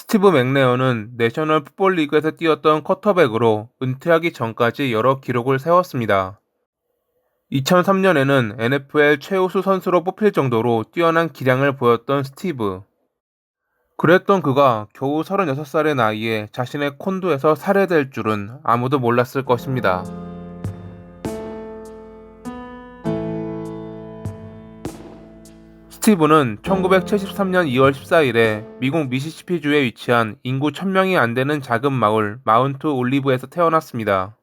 스티브 맥레어는 내셔널 풋볼 리그에서 뛰었던 쿼터백으로 은퇴하기 전까지 여러 기록을 세웠습니다. 2003년에는 NFL 최우수 선수로 뽑힐 정도로 뛰어난 기량을 보였던 스티브. 그랬던 그가 겨우 36살의 나이에 자신의 콘도에서 살해될 줄은 아무도 몰랐을 것입니다. 스티브는 1973년 2월 14일에 미국 미시시피주에 위치한 인구 1000명이 안 되는 작은 마을 마운트 올리브에서 태어났습니다.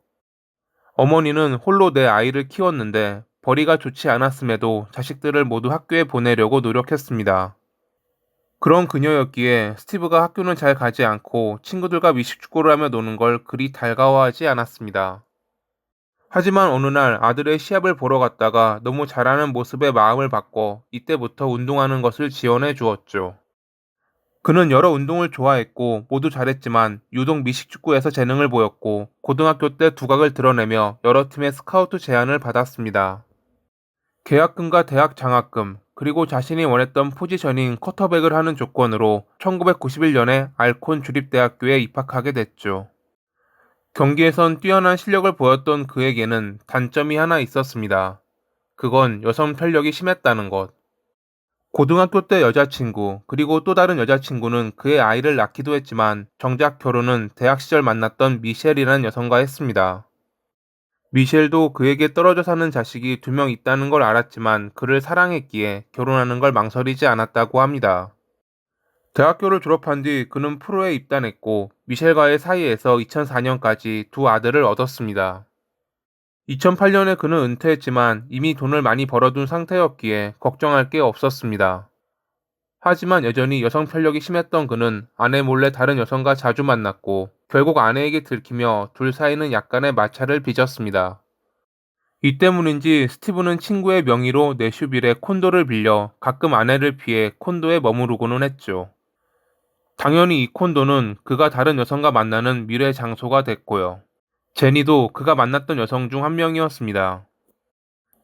어머니는 홀로 네 아이를 키웠는데 벌이가 좋지 않았음에도 자식들을 모두 학교에 보내려고 노력했습니다. 그런 그녀였기에 스티브가 학교는 잘 가지 않고 친구들과 미식축구를 하며 노는 걸 그리 달가워하지 않았습니다. 하지만 어느 날 아들의 시합을 보러 갔다가 너무 잘하는 모습에 마음을 바꿔 이때부터 운동하는 것을 지원해 주었죠. 그는 여러 운동을 좋아했고 모두 잘했지만 유독 미식축구에서 재능을 보였고 고등학교 때 두각을 드러내며 여러 팀의 스카우트 제안을 받았습니다. 계약금과 대학 장학금, 그리고 자신이 원했던 포지션인 쿼터백을 하는 조건으로 1991년에 알콘 주립대학교에 입학하게 됐죠. 경기에선 뛰어난 실력을 보였던 그에게는 단점이 하나 있었습니다. 그건 여성 편력이 심했다는 것. 고등학교 때 여자친구, 그리고 또 다른 여자친구는 그의 아이를 낳기도 했지만 정작 결혼은 대학 시절 만났던 미셸이라는 여성과 했습니다. 미셸도 그에게 떨어져 사는 자식이 2명 있다는 걸 알았지만 그를 사랑했기에 결혼하는 걸 망설이지 않았다고 합니다. 대학교를 졸업한 뒤 그는 프로에 입단했고 미셸과의 사이에서 2004년까지 두 아들을 얻었습니다. 2008년에 그는 은퇴했지만 이미 돈을 많이 벌어둔 상태였기에 걱정할 게 없었습니다. 하지만 여전히 여성 편력이 심했던 그는 아내 몰래 다른 여성과 자주 만났고 결국 아내에게 들키며 둘 사이는 약간의 마찰을 빚었습니다. 이 때문인지 스티브는 친구의 명의로 내슈빌에 콘도를 빌려 가끔 아내를 피해 콘도에 머무르고는 했죠. 당연히 이 콘도는 그가 다른 여성과 만나는 미래 장소가 됐고요. 제니도 그가 만났던 여성 중 한 명이었습니다.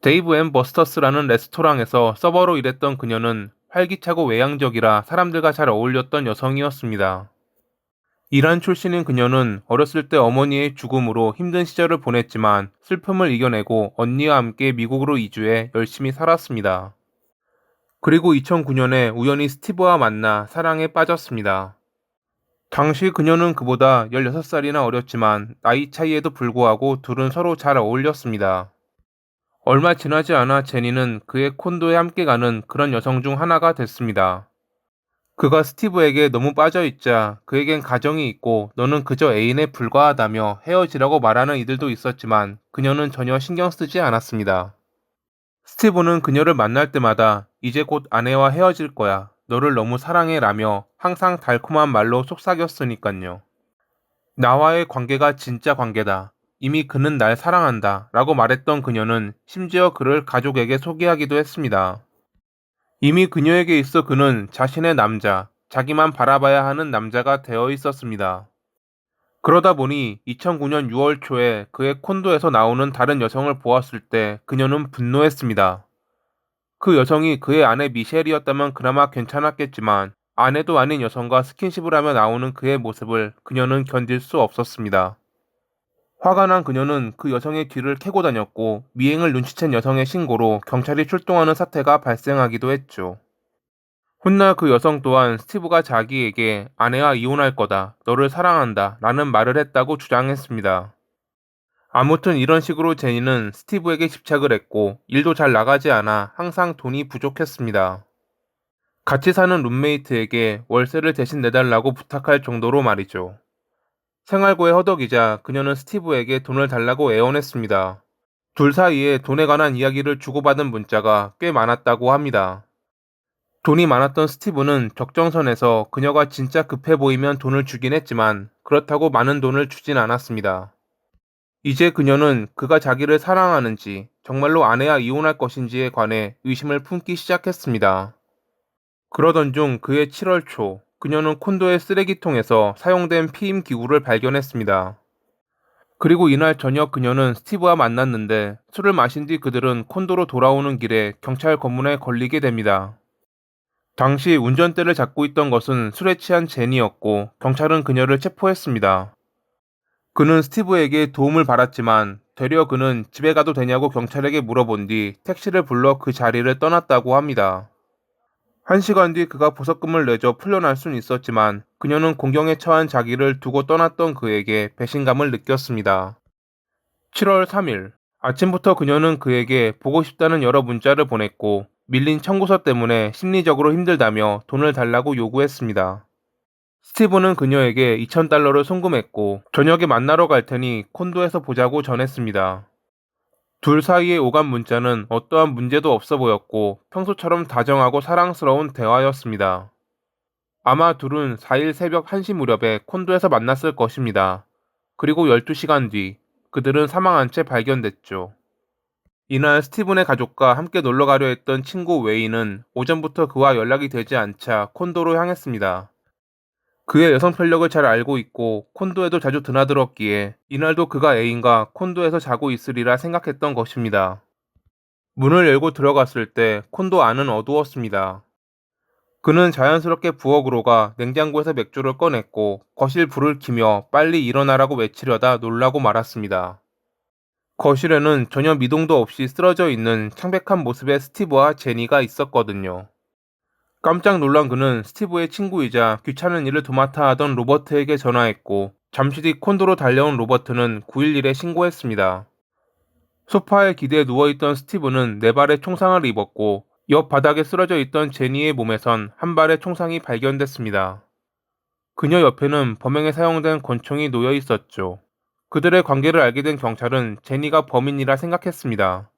데이브 앤 버스터스라는 레스토랑에서 서버로 일했던 그녀는 활기차고 외향적이라 사람들과 잘 어울렸던 여성이었습니다. 이란 출신인 그녀는 어렸을 때 어머니의 죽음으로 힘든 시절을 보냈지만 슬픔을 이겨내고 언니와 함께 미국으로 이주해 열심히 살았습니다. 그리고 2009년에 우연히 스티브와 만나 사랑에 빠졌습니다. 당시 그녀는 그보다 16살이나 어렸지만 나이 차이에도 불구하고 둘은 서로 잘 어울렸습니다. 얼마 지나지 않아 제니는 그의 콘도에 함께 가는 그런 여성 중 하나가 됐습니다. 그가 스티브에게 너무 빠져있자 그에겐 가정이 있고 너는 그저 애인에 불과하다며 헤어지라고 말하는 이들도 있었지만 그녀는 전혀 신경 쓰지 않았습니다. 스티브는 그녀를 만날 때마다 이제 곧 아내와 헤어질 거야. 너를 너무 사랑해 라며 항상 달콤한 말로 속삭였으니깐요. 나와의 관계가 진짜 관계다. 이미 그는 날 사랑한다. 라고 말했던 그녀는 심지어 그를 가족에게 소개하기도 했습니다. 이미 그녀에게 있어 그는 자신의 남자, 자기만 바라봐야 하는 남자가 되어 있었습니다. 그러다 보니 2009년 6월 초에 그의 콘도에서 나오는 다른 여성을 보았을 때 그녀는 분노했습니다. 그 여성이 그의 아내 미셸이었다면 그나마 괜찮았겠지만 아내도 아닌 여성과 스킨십을 하며 나오는 그의 모습을 그녀는 견딜 수 없었습니다. 화가 난 그녀는 그 여성의 뒤를 캐고 다녔고 미행을 눈치챈 여성의 신고로 경찰이 출동하는 사태가 발생하기도 했죠. 훗날 그 여성 또한 스티브가 자기에게 아내와 이혼할 거다, 너를 사랑한다 라는 말을 했다고 주장했습니다. 아무튼 이런 식으로 제니는 스티브에게 집착을 했고 일도 잘 나가지 않아 항상 돈이 부족했습니다. 같이 사는 룸메이트에게 월세를 대신 내달라고 부탁할 정도로 말이죠. 생활고에 허덕이자 그녀는 스티브에게 돈을 달라고 애원했습니다. 둘 사이에 돈에 관한 이야기를 주고받은 문자가 꽤 많았다고 합니다. 돈이 많았던 스티브는 적정선에서 그녀가 진짜 급해 보이면 돈을 주긴 했지만 그렇다고 많은 돈을 주진 않았습니다. 이제 그녀는 그가 자기를 사랑하는지 정말로 아내와 이혼할 것인지에 관해 의심을 품기 시작했습니다. 그러던 중 그해 7월 초 그녀는 콘도의 쓰레기통에서 사용된 피임 기구를 발견했습니다. 그리고 이날 저녁 그녀는 스티브와 만났는데 술을 마신 뒤 그들은 콘도로 돌아오는 길에 경찰 검문에 걸리게 됩니다. 당시 운전대를 잡고 있던 것은 술에 취한 제니였고 경찰은 그녀를 체포했습니다. 그는 스티브에게 도움을 받았지만 되려 그는 집에 가도 되냐고 경찰에게 물어본 뒤 택시를 불러 그 자리를 떠났다고 합니다. 1시간 뒤 그가 보석금을 내줘 풀려날 순 있었지만 그녀는 공경에 처한 자기를 두고 떠났던 그에게 배신감을 느꼈습니다. 7월 3일 아침부터 그녀는 그에게 보고 싶다는 여러 문자를 보냈고 밀린 청구서 때문에 심리적으로 힘들다며 돈을 달라고 요구했습니다. 스티브는 그녀에게 2,000달러를 송금했고 저녁에 만나러 갈 테니 콘도에서 보자고 전했습니다. 둘 사이의 오간 문자는 어떠한 문제도 없어 보였고 평소처럼 다정하고 사랑스러운 대화였습니다. 아마 둘은 4일 새벽 1시 무렵에 콘도에서 만났을 것입니다. 그리고 12시간 뒤 그들은 사망한 채 발견됐죠. 이날 스티븐의 가족과 함께 놀러 가려 했던 친구 웨이는 오전부터 그와 연락이 되지 않자 콘도로 향했습니다. 그의 여성 편력을 잘 알고 있고 콘도에도 자주 드나들었기에 이날도 그가 애인과 콘도에서 자고 있으리라 생각했던 것입니다. 문을 열고 들어갔을 때 콘도 안은 어두웠습니다. 그는 자연스럽게 부엌으로 가 냉장고에서 맥주를 꺼냈고 거실 불을 켜며 빨리 일어나라고 외치려다 놀라고 말았습니다. 거실에는 전혀 미동도 없이 쓰러져 있는 창백한 모습의 스티브와 제니가 있었거든요. 깜짝 놀란 그는 스티브의 친구이자 귀찮은 일을 도맡아 하던 로버트에게 전화했고 잠시 뒤 콘도로 달려온 로버트는 911에 신고했습니다. 소파에 기대에 누워있던 스티브는 4발의 총상을 입었고 옆 바닥에 쓰러져 있던 제니의 몸에선 한 발의 총상이 발견됐습니다. 그녀 옆에는 범행에 사용된 권총이 놓여 있었죠. 그들의 관계를 알게 된 경찰은 제니가 범인이라 생각했습니다.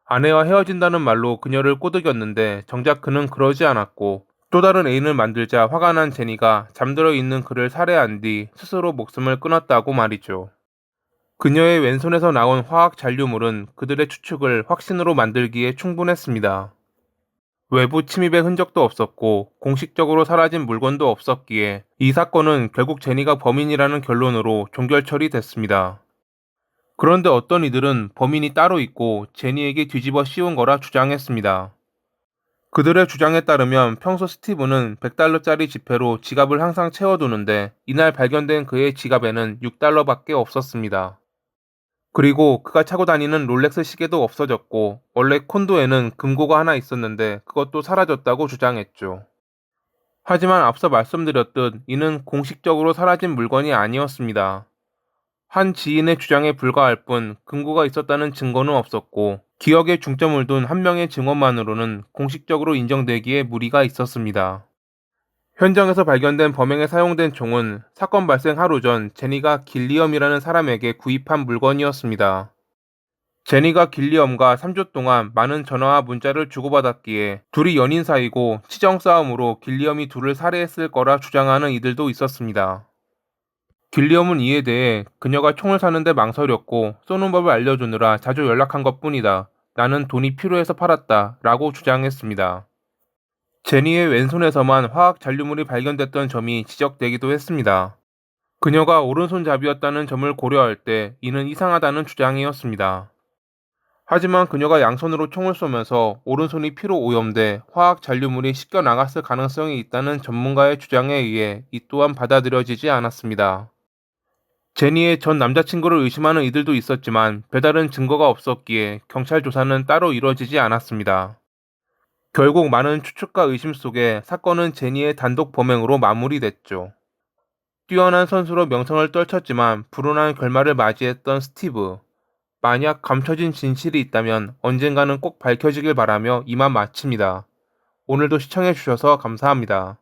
아내와 헤어진다는 말로 그녀를 꼬드겼는데 정작 그는 그러지 않았고 또 다른 애인을 만들자 화가 난 제니가 잠들어 있는 그를 살해한 뒤 스스로 목숨을 끊었다고 말이죠. 그녀의 왼손에서 나온 화학 잔류물은 그들의 추측을 확신으로 만들기에 충분했습니다. 외부 침입의 흔적도 없었고 공식적으로 사라진 물건도 없었기에 이 사건은 결국 제니가 범인이라는 결론으로 종결 처리됐습니다. 그런데 어떤 이들은 범인이 따로 있고 제니에게 뒤집어 씌운 거라 주장했습니다. 그들의 주장에 따르면 평소 스티브는 100달러짜리 지폐로 지갑을 항상 채워두는데 이날 발견된 그의 지갑에는 6달러밖에 없었습니다. 그리고 그가 차고 다니는 롤렉스 시계도 없어졌고 원래 콘도에는 금고가 하나 있었는데 그것도 사라졌다고 주장했죠. 하지만 앞서 말씀드렸듯 이는 공식적으로 사라진 물건이 아니었습니다. 한 지인의 주장에 불과할 뿐 금고가 있었다는 증거는 없었고 기억에 중점을 둔 한 명의 증언만으로는 공식적으로 인정되기에 무리가 있었습니다. 현장에서 발견된 범행에 사용된 총은 사건 발생 하루 전 제니가 길리엄이라는 사람에게 구입한 물건이었습니다. 제니가 길리엄과 3주 동안 많은 전화와 문자를 주고받았기에 둘이 연인 사이고 치정 싸움으로 길리엄이 둘을 살해했을 거라 주장하는 이들도 있었습니다. 길리엄은 이에 대해 그녀가 총을 사는데 망설였고 쏘는 법을 알려주느라 자주 연락한 것뿐이다. 나는 돈이 필요해서 팔았다. 라고 주장했습니다. 제니의 왼손에서만 화학 잔류물이 발견됐던 점이 지적되기도 했습니다. 그녀가 오른손잡이였다는 점을 고려할 때 이는 이상하다는 주장이었습니다. 하지만 그녀가 양손으로 총을 쏘면서 오른손이 피로 오염돼 화학 잔류물이 씻겨 나갔을 가능성이 있다는 전문가의 주장에 의해 이 또한 받아들여지지 않았습니다. 제니의 전 남자친구를 의심하는 이들도 있었지만 별다른 증거가 없었기에 경찰 조사는 따로 이뤄지지 않았습니다. 결국 많은 추측과 의심 속에 사건은 제니의 단독 범행으로 마무리됐죠. 뛰어난 선수로 명성을 떨쳤지만 불운한 결말을 맞이했던 스티브. 만약 감춰진 진실이 있다면 언젠가는 꼭 밝혀지길 바라며 이만 마칩니다. 오늘도 시청해주셔서 감사합니다.